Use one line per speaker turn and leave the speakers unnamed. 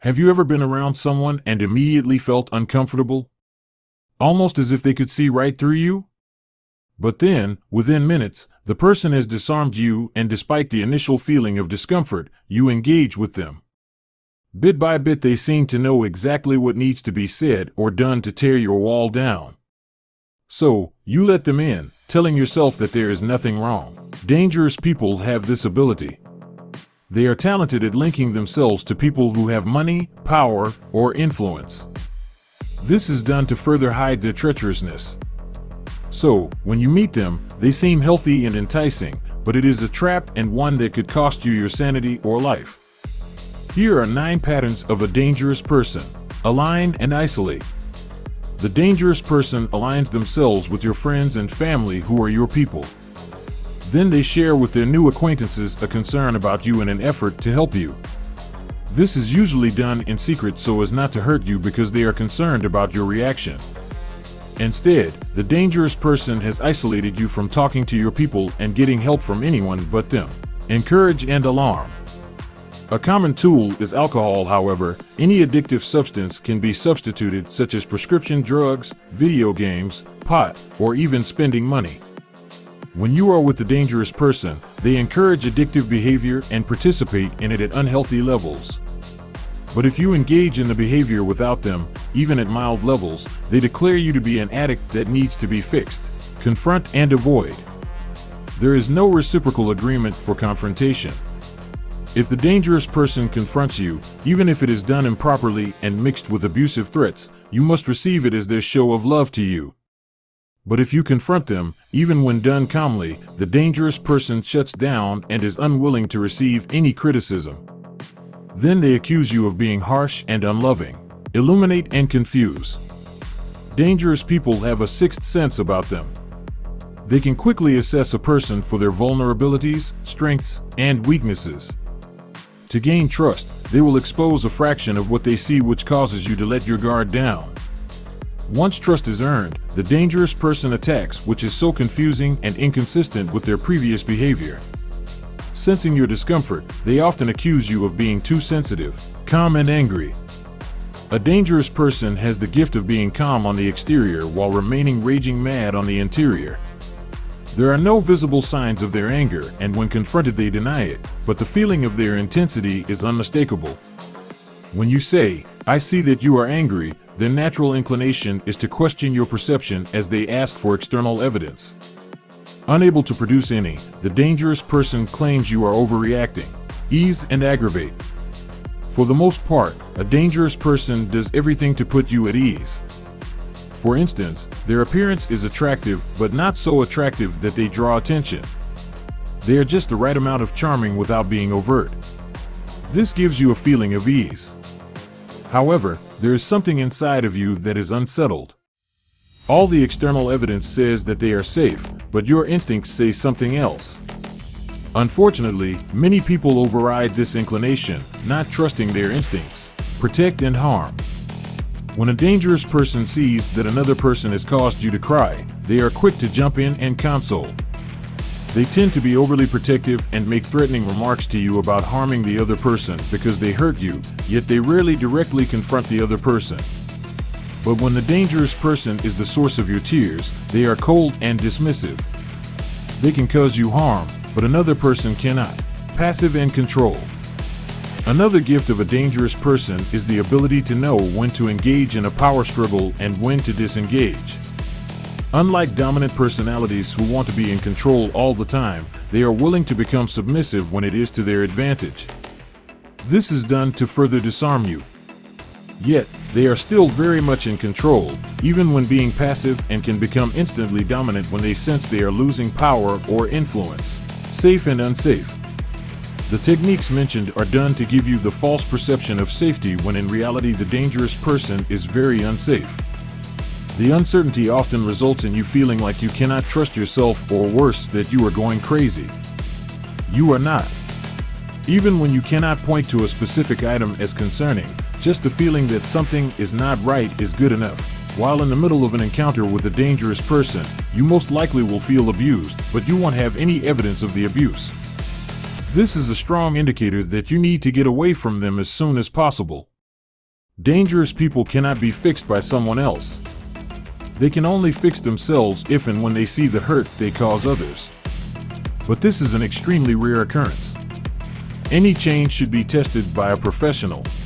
Have you ever been around someone and immediately felt uncomfortable? Almost as if they could see right through you? But then, within minutes, the person has disarmed you, and despite the initial feeling of discomfort, you engage with them. Bit by bit, they seem to know exactly what needs to be said or done to tear your wall down. So, you let them in, telling yourself that there is nothing wrong. Dangerous people have this ability. They are talented at linking themselves to people who have money, power, or influence. This is done to further hide their treacherousness. So, when you meet them, they seem healthy and enticing, but it is a trap, and one that could cost you your sanity or life. Here are 9 patterns of a dangerous person. Align and isolate. The dangerous person aligns themselves with your friends and family who are your people. Then they share with their new acquaintances a concern about you in an effort to help you. This is usually done in secret so as not to hurt you because they are concerned about your reaction. Instead, the dangerous person has isolated you from talking to your people and getting help from anyone but them. Encourage and alarm. A common tool is alcohol. However, any addictive substance can be substituted, such as prescription drugs, video games, pot, or even spending money. When you are with the dangerous person, they encourage addictive behavior and participate in it at unhealthy levels. But if you engage in the behavior without them, even at mild levels, they declare you to be an addict that needs to be fixed. Confront and avoid. There is no reciprocal agreement for confrontation. If the dangerous person confronts you, even if it is done improperly and mixed with abusive threats, you must receive it as their show of love to you. But if you confront them, even when done calmly, the dangerous person shuts down and is unwilling to receive any criticism. Then they accuse you of being harsh and unloving. Illuminate and confuse. Dangerous people have a sixth sense about them. They can quickly assess a person for their vulnerabilities, strengths, and weaknesses. To gain trust, they will expose a fraction of what they see, which causes you to let your guard down. Once trust is earned, the dangerous person attacks, which is so confusing and inconsistent with their previous behavior. Sensing your discomfort, they often accuse you of being too sensitive, calm and angry. A dangerous person has the gift of being calm on the exterior while remaining raging mad on the interior. There are no visible signs of their anger, and when confronted they deny it, but the feeling of their intensity is unmistakable. When you say, "I see that you are angry," their natural inclination is to question your perception as they ask for external evidence. Unable to produce any, the dangerous person claims you are overreacting. Ease and aggravate. For the most part, a dangerous person does everything to put you at ease. For instance, their appearance is attractive, but not so attractive that they draw attention. They are just the right amount of charming without being overt. This gives you a feeling of ease. However, there is something inside of you that is unsettled. All the external evidence says that they are safe, but your instincts say something else. Unfortunately, many people override this inclination, not trusting their instincts. Protect and harm. When a dangerous person sees that another person has caused you to cry, they are quick to jump in and console. They tend to be overly protective and make threatening remarks to you about harming the other person because they hurt you, yet they rarely directly confront the other person. But when the dangerous person is the source of your tears, they are cold and dismissive. They can cause you harm, but another person cannot. Passive and control. Another gift of a dangerous person is the ability to know when to engage in a power struggle and when to disengage. Unlike dominant personalities who want to be in control all the time, they are willing to become submissive when it is to their advantage. This is done to further disarm you. Yet, they are still very much in control, even when being passive, and can become instantly dominant when they sense they are losing power or influence. Safe and unsafe. The techniques mentioned are done to give you the false perception of safety when in reality the dangerous person is very unsafe. The uncertainty often results in you feeling like you cannot trust yourself, or worse, that you are going crazy. You are not. Even when you cannot point to a specific item as concerning, just the feeling that something is not right is good enough. While in the middle of an encounter with a dangerous person, you most likely will feel abused, but you won't have any evidence of the abuse. This is a strong indicator that you need to get away from them as soon as possible. Dangerous people cannot be fixed by someone else. They can only fix themselves if and when they see the hurt they cause others. But this is an extremely rare occurrence. Any change should be tested by a professional.